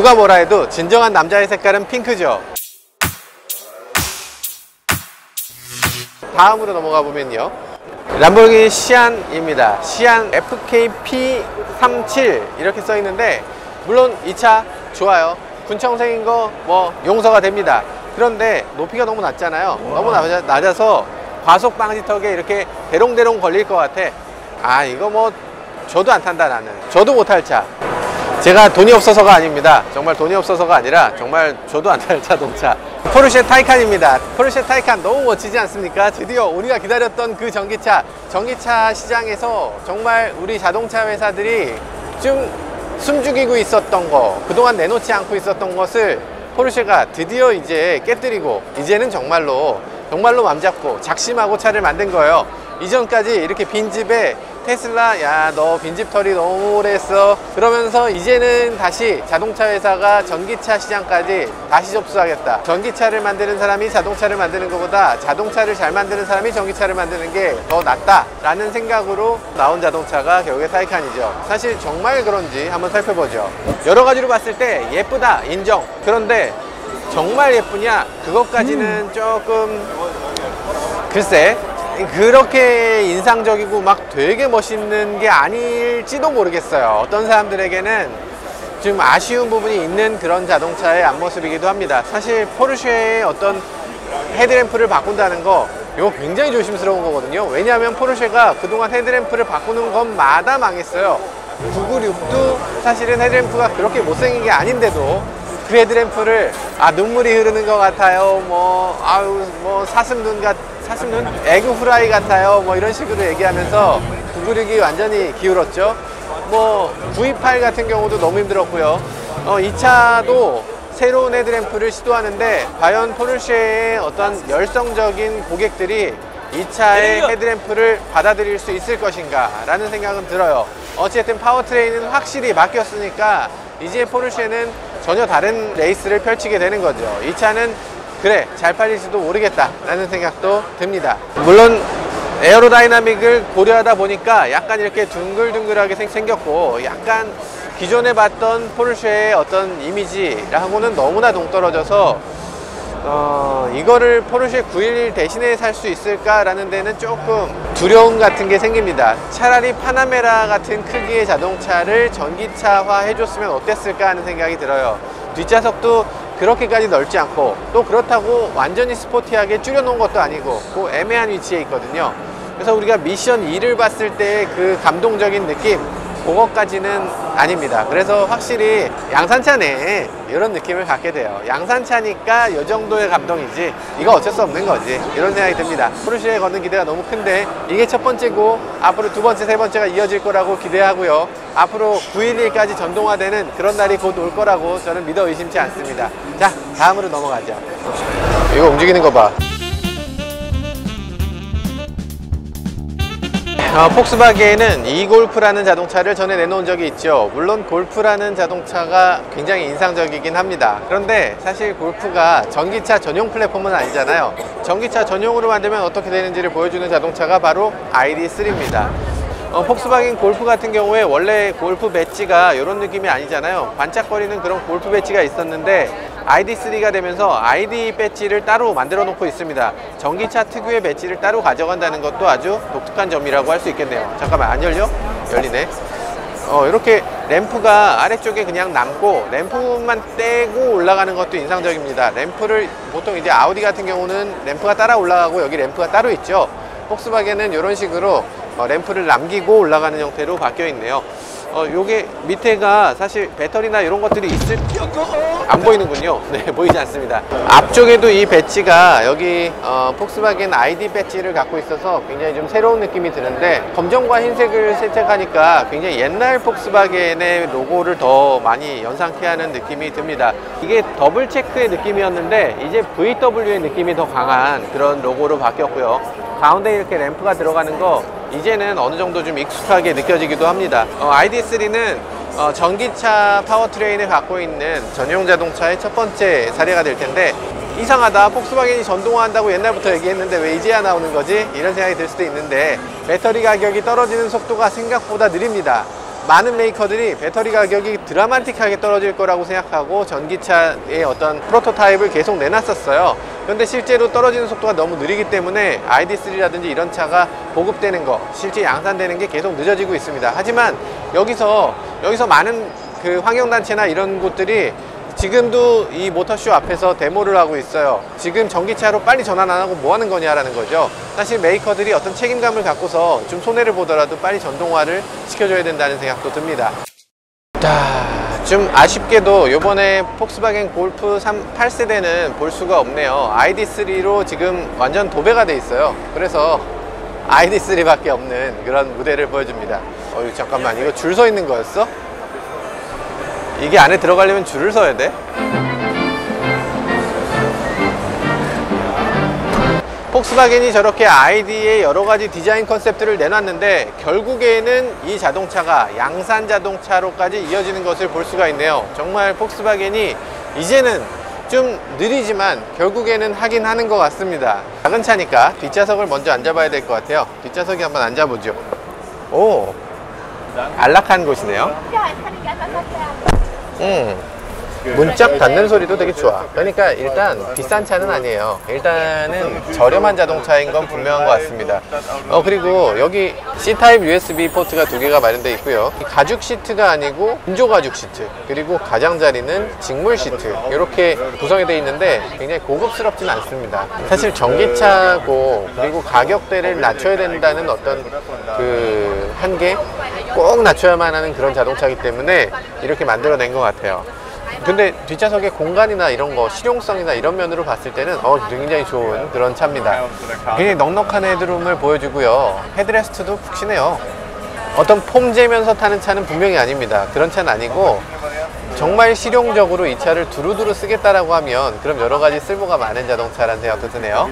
누가 뭐라 해도 진정한 남자의 색깔은 핑크죠. 다음으로 넘어가 보면요, 람보르기니 시안입니다. 시안 FKP37 이렇게 써 있는데, 물론 이 차 좋아요. 군청색인 거 뭐 용서가 됩니다. 그런데 높이가 너무 낮잖아요. 너무 낮아서 과속 방지턱에 이렇게 대롱대롱 걸릴 것 같아. 아, 이거 뭐 저도 안 탄다. 나는 저도 못 탈 차. 제가 돈이 없어서가 아닙니다. 정말 돈이 없어서가 아니라 정말 저도 안 탈 자동차. 포르쉐 타이칸입니다. 포르쉐 타이칸 너무 멋지지 않습니까? 드디어 우리가 기다렸던 그 전기차 시장에서 정말 우리 자동차 회사들이 좀 숨죽이고 있었던 거, 그동안 내놓지 않고 있었던 것을 포르쉐가 드디어 이제 깨뜨리고, 이제는 정말로 맘 잡고 작심하고 차를 만든 거예요. 이전까지 이렇게 빈집에 테슬라, 야, 너 빈집 털이 너무 오래 했어, 그러면서 이제는 다시 자동차 회사가 전기차 시장까지 다시 접수하겠다. 전기차를 만드는 사람이 자동차를 만드는 것보다 자동차를 잘 만드는 사람이 전기차를 만드는 게 더 낫다 라는 생각으로 나온 자동차가 결국에 타이칸이죠. 사실 정말 그런지 한번 살펴보죠. 여러 가지로 봤을 때 예쁘다, 인정. 그런데 정말 예쁘냐, 그것까지는 조금 글쎄, 그렇게 인상적이고 막 되게 멋있는 게 아닐지도 모르겠어요. 어떤 사람들에게는 좀 아쉬운 부분이 있는 그런 자동차의 앞모습이기도 합니다. 사실 포르쉐의 어떤 헤드램프를 바꾼다는 거, 이거 굉장히 조심스러운 거거든요. 왜냐하면 포르쉐가 그동안 헤드램프를 바꾸는 것마다 망했어요. 996도 사실은 헤드램프가 그렇게 못생긴 게 아닌데도 그 헤드램프를 눈물이 흐르는 것 같아요, 사슴눈 에그 후라이 같아요, 뭐 이런 식으로 얘기하면서 996이 완전히 기울었죠. 928 같은 경우도 너무 힘들었고요. 이 차도 새로운 헤드램프를 시도하는데, 과연 포르쉐의 어떤 열성적인 고객들이 이 차의 헤드램프를 받아들일 수 있을 것인가 라는 생각은 들어요. 어쨌든 파워트레인은 확실히 바뀌었으니까 이제 포르쉐는 전혀 다른 레이스를 펼치게 되는 거죠. 이 차는 그래, 잘 팔릴지도 모르겠다 라는 생각도 듭니다. 물론 에어로다이나믹을 고려하다 보니까 약간 이렇게 둥글둥글하게 생겼고, 약간 기존에 봤던 포르쉐의 어떤 이미지하고는 너무나 동떨어져서 이거를 포르쉐 911 대신에 살 수 있을까 라는 데는 조금 두려움 같은 게 생깁니다. 차라리 파나메라 같은 크기의 자동차를 전기차화 해줬으면 어땠을까 하는 생각이 들어요. 뒷좌석도 그렇게까지 넓지 않고, 또 그렇다고 완전히 스포티하게 줄여놓은 것도 아니고 그 애매한 위치에 있거든요. 그래서 우리가 미션 2를 봤을 때 그 감동적인 느낌, 그것까지는 아닙니다. 그래서 확실히 양산차네 이런 느낌을 갖게 돼요. 양산차니까 이 정도의 감동이지, 이거 어쩔 수 없는 거지, 이런 생각이 듭니다. 포르쉐에 걷는 기대가 너무 큰데, 이게 첫 번째고 앞으로 두 번째, 세 번째가 이어질 거라고 기대하고요. 앞으로 911까지 전동화되는 그런 날이 곧 올 거라고 저는 믿어 의심치 않습니다. 자, 다음으로 넘어가죠. 이거 움직이는 거 봐. 폭스바겐은 E-골프라는 자동차를 전에 내놓은 적이 있죠. 물론 골프라는 자동차가 굉장히 인상적이긴 합니다. 그런데 사실 골프가 전기차 전용 플랫폼은 아니잖아요. 전기차 전용으로 만들면 어떻게 되는지를 보여주는 자동차가 바로 ID3입니다. 폭스바겐 골프 같은 경우에 원래 골프 배지가 이런 느낌이 아니잖아요. 반짝거리는 그런 골프 배지가 있었는데 ID3가 되면서 ID 배지를 따로 만들어 놓고 있습니다. 전기차 특유의 배지를 따로 가져간다는 것도 아주 독특한 점이라고 할 수 있겠네요. 잠깐만, 안 열려? 열리네. 이렇게 램프가 아래쪽에 그냥 남고 램프만 떼고 올라가는 것도 인상적입니다. 램프를 보통 이제 아우디 같은 경우는 램프가 따라 올라가고 여기 램프가 따로 있죠. 폭스바겐은 이런 식으로 램프를 남기고 올라가는 형태로 바뀌어 있네요. 요게 밑에가 사실 배터리나 이런 것들이 안 보이는군요. 네, 보이지 않습니다. 앞쪽에도 이 배지가 여기 폭스바겐 ID 배지를 갖고 있어서 굉장히 좀 새로운 느낌이 드는데, 검정과 흰색을 채택하니까 굉장히 옛날 폭스바겐의 로고를 더 많이 연상케 하는 느낌이 듭니다. 이게 더블 체크의 느낌이었는데 이제 VW의 느낌이 더 강한 그런 로고로 바뀌었고요. 가운데 이렇게 램프가 들어가는 거 이제는 어느 정도 좀 익숙하게 느껴지기도 합니다. ID3는 전기차 파워트레인을 갖고 있는 전용 자동차의 첫 번째 사례가 될 텐데, 이상하다, 폭스바겐이 전동화한다고 옛날부터 얘기했는데 왜 이제야 나오는 거지? 이런 생각이 들 수도 있는데, 배터리 가격이 떨어지는 속도가 생각보다 느립니다. 많은 메이커들이 배터리 가격이 드라마틱하게 떨어질 거라고 생각하고 전기차의 어떤 프로토타입을 계속 내놨었어요. 그런데 실제로 떨어지는 속도가 너무 느리기 때문에 ID3라든지 이런 차가 보급되는 거, 실제 양산되는 게 계속 늦어지고 있습니다. 하지만 여기서 많은 그 환경단체나 이런 곳들이 지금도 이 모터쇼 앞에서 데모를 하고 있어요. 지금 전기차로 빨리 전환 안 하고 뭐 하는 거냐라는 거죠. 사실 메이커들이 어떤 책임감을 갖고서 좀 손해를 보더라도 빨리 전동화를 시켜줘야 된다는 생각도 듭니다. 자, 좀 아쉽게도 요번에 폭스바겐 골프 8세대는 볼 수가 없네요. ID3로 지금 완전 도배가 돼 있어요. 그래서 ID3 밖에 없는 그런 무대를 보여줍니다. 잠깐만, 이거 줄 서 있는 거였어? 이게 안에 들어가려면 줄을 서야 돼? 폭스바겐이 저렇게 아이디의 여러가지 디자인 컨셉들을 내놨는데 결국에는 이 자동차가 양산 자동차로까지 이어지는 것을 볼 수가 있네요. 정말 폭스바겐이 이제는 좀 느리지만 결국에는 하긴 하는 것 같습니다. 작은 차니까 뒷좌석을 먼저 앉아봐야 될 것 같아요. 뒷좌석에 한번 앉아보죠. 오, 안락한 곳이네요. 문짝 닫는 소리도 되게 좋아. 그러니까 일단 비싼 차는 아니에요. 일단은 저렴한 자동차인 건 분명한 것 같습니다. 그리고 여기 C타입 USB 포트가 2개가 마련되어 있고요. 가죽 시트가 아니고 인조 가죽 시트, 그리고 가장자리는 직물 시트, 이렇게 구성이 되어 있는데 굉장히 고급스럽진 않습니다. 사실 전기차고 그리고 가격대를 낮춰야 된다는 어떤 그 한계, 꼭 낮춰야만 하는 그런 자동차이기 때문에 이렇게 만들어낸 것 같아요. 근데 뒷좌석의 공간이나 이런 거, 실용성이나 이런 면으로 봤을 때는 굉장히 좋은 그런 차입니다. 굉장히 넉넉한 헤드룸을 보여주고요. 헤드레스트도 푹신해요. 어떤 폼재면서 타는 차는 분명히 아닙니다. 그런 차는 아니고 정말 실용적으로 이 차를 두루두루 쓰겠다라고 하면 그럼 여러 가지 쓸모가 많은 자동차라는 생각도 드네요.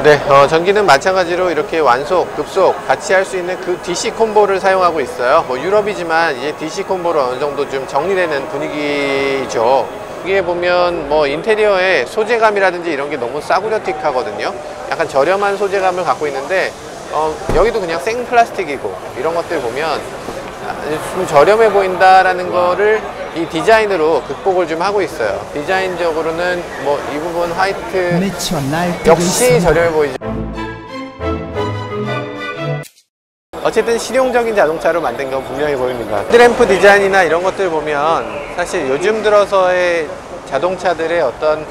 네, 전기는 마찬가지로 이렇게 완속, 급속 같이 할 수 있는 그 DC 콤보를 사용하고 있어요. 유럽이지만 이제 DC 콤보로 어느 정도 좀 정리되는 분위기죠. 여기에 보면 인테리어의 소재감이라든지 이런 게 너무 싸구려틱하거든요. 약간 저렴한 소재감을 갖고 있는데 여기도 그냥 생 플라스틱이고 이런 것들 보면 좀 저렴해 보인다라는 거를 이 디자인으로 극복을 좀 하고 있어요. 디자인적으로는 이 부분 화이트 역시 저렴해 보이죠. 어쨌든 실용적인 자동차로 만든 건 분명히 보입니다. 헤드램프 디자인이나 이런 것들 보면 사실 요즘 들어서의 자동차들의 어떤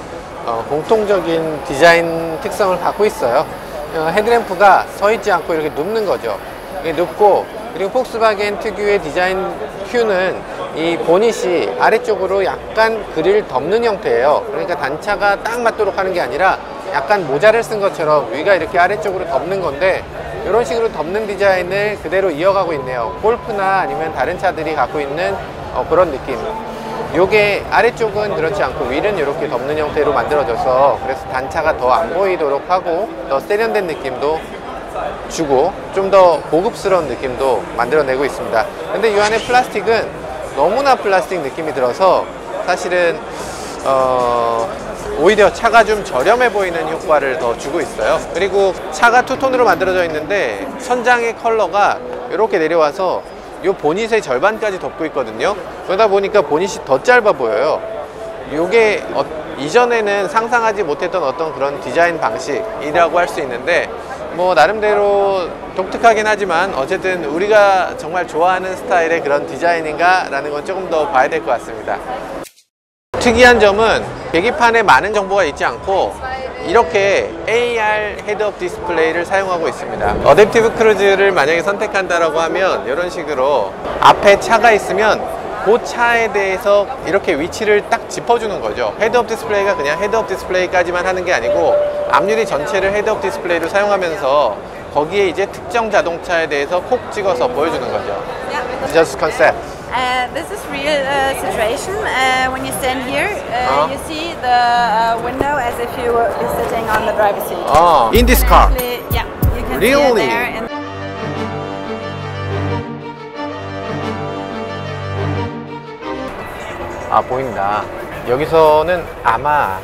공통적인 디자인 특성을 갖고 있어요. 헤드램프가 서 있지 않고 이렇게 눕는 거죠. 이게 눕고, 그리고 폭스바겐 특유의 디자인 큐는 이 보닛이 아래쪽으로 약간 그릴 덮는 형태예요. 그러니까 단차가 딱 맞도록 하는 게 아니라 약간 모자를 쓴 것처럼 위가 이렇게 아래쪽으로 덮는 건데, 이런 식으로 덮는 디자인을 그대로 이어가고 있네요. 골프나 아니면 다른 차들이 갖고 있는 그런 느낌. 요게 아래쪽은 그렇지 않고 위는 이렇게 덮는 형태로 만들어져서 그래서 단차가 더 안 보이도록 하고 더 세련된 느낌도 주고 좀 더 고급스러운 느낌도 만들어내고 있습니다. 근데 이 안에 플라스틱은 너무나 플라스틱 느낌이 들어서 사실은 오히려 차가 좀 저렴해 보이는 효과를 더 주고 있어요. 그리고 차가 투톤으로 만들어져 있는데 선장의 컬러가 이렇게 내려와서 이 보닛의 절반까지 덮고 있거든요. 그러다 보니까 보닛이 더 짧아 보여요. 이게 이전에는 상상하지 못했던 어떤 그런 디자인 방식이라고 할 수 있는데 나름대로 독특하긴 하지만 어쨌든 우리가 정말 좋아하는 스타일의 그런 디자인인가 라는 건 조금 더 봐야 될 것 같습니다. 특이한 점은 계기판에 많은 정보가 있지 않고 이렇게 AR 헤드업 디스플레이를 사용하고 있습니다. 어댑티브 크루즈를 만약에 선택한다라고 하면 이런 식으로 앞에 차가 있으면 그 차에 대해서 이렇게 위치를 딱 짚어주는 거죠. 헤드업 디스플레이가 그냥 헤드업 디스플레이까지만 하는 게 아니고 앞유리 전체를 헤드업 디스플레이로 사용하면서 거기에 이제 특정 자동차에 대해서 콕 찍어서 보여주는 거죠. Just concept. This is real situation. When you stand here, you see the window as if you were sitting on the driver's seat. In this car? Yeah, you can Really? see it there. 보인다. 여기서는 아마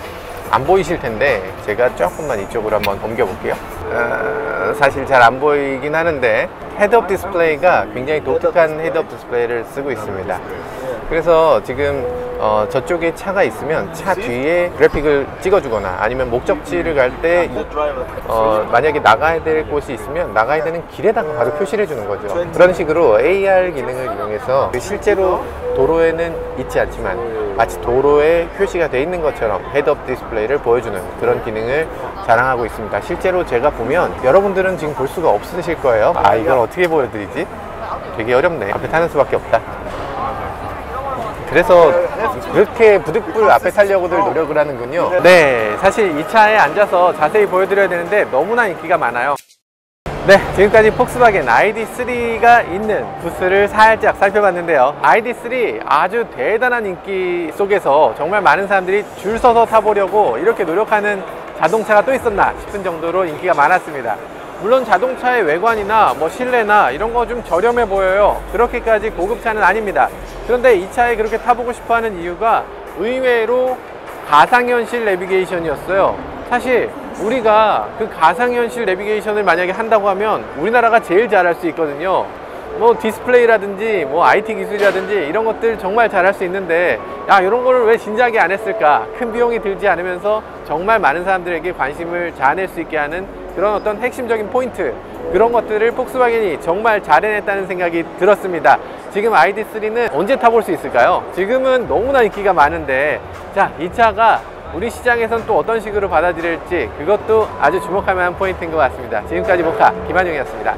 안 보이실 텐데 제가 조금만 이쪽으로 한번 옮겨 볼게요. 사실 잘 안 보이긴 하는데 헤드업 디스플레이가 굉장히 독특한 헤드업 디스플레이를 쓰고 있습니다. 그래서 지금 저쪽에 차가 있으면 차 뒤에 그래픽을 찍어주거나 아니면 목적지를 갈 때 만약에 나가야 될 곳이 있으면 나가야 되는 길에다가 바로 표시를 해주는 거죠. 그런 식으로 AR 기능을 이용해서 실제로 도로에는 있지 않지만 마치 도로에 표시가 되어 있는 것처럼 헤드업 디스플레이를 보여주는 그런 기능을 자랑하고 있습니다. 실제로 제가 보면 여러분들은 지금 볼 수가 없으실 거예요. 아, 이걸 어떻게 보여드리지? 되게 어렵네. 앞에 타는 수밖에 없다. 그래서 그렇게 부득불 앞에 타려고들 노력을 하는군요. 네, 사실 이 차에 앉아서 자세히 보여드려야 되는데 너무나 인기가 많아요. 네, 지금까지 폭스바겐 ID3가 있는 부스를 살짝 살펴봤는데요. ID3 아주 대단한 인기 속에서 정말 많은 사람들이 줄 서서 타보려고 이렇게 노력하는 자동차가 또 있었나 싶은 정도로 인기가 많았습니다. 물론 자동차의 외관이나 뭐 실내나 이런 거 좀 저렴해 보여요. 그렇게까지 고급차는 아닙니다. 그런데 이 차에 그렇게 타보고 싶어 하는 이유가 의외로 가상현실 내비게이션이었어요. 사실 우리가 그 가상현실 내비게이션을 만약에 한다고 하면 우리나라가 제일 잘할 수 있거든요. 뭐 디스플레이라든지 뭐 IT 기술이라든지 이런 것들 정말 잘할 수 있는데, 야, 이런 거를 왜 진작에 안 했을까? 큰 비용이 들지 않으면서 정말 많은 사람들에게 관심을 자아낼 수 있게 하는 그런 어떤 핵심적인 포인트, 그런 것들을 폭스바겐이 정말 잘 해냈다는 생각이 들었습니다. 지금 ID3는 언제 타볼 수 있을까요? 지금은 너무나 인기가 많은데, 자, 이 차가 우리 시장에선 또 어떤 식으로 받아들일지 그것도 아주 주목할 만한 포인트인 것 같습니다. 지금까지 모카 김한용이었습니다.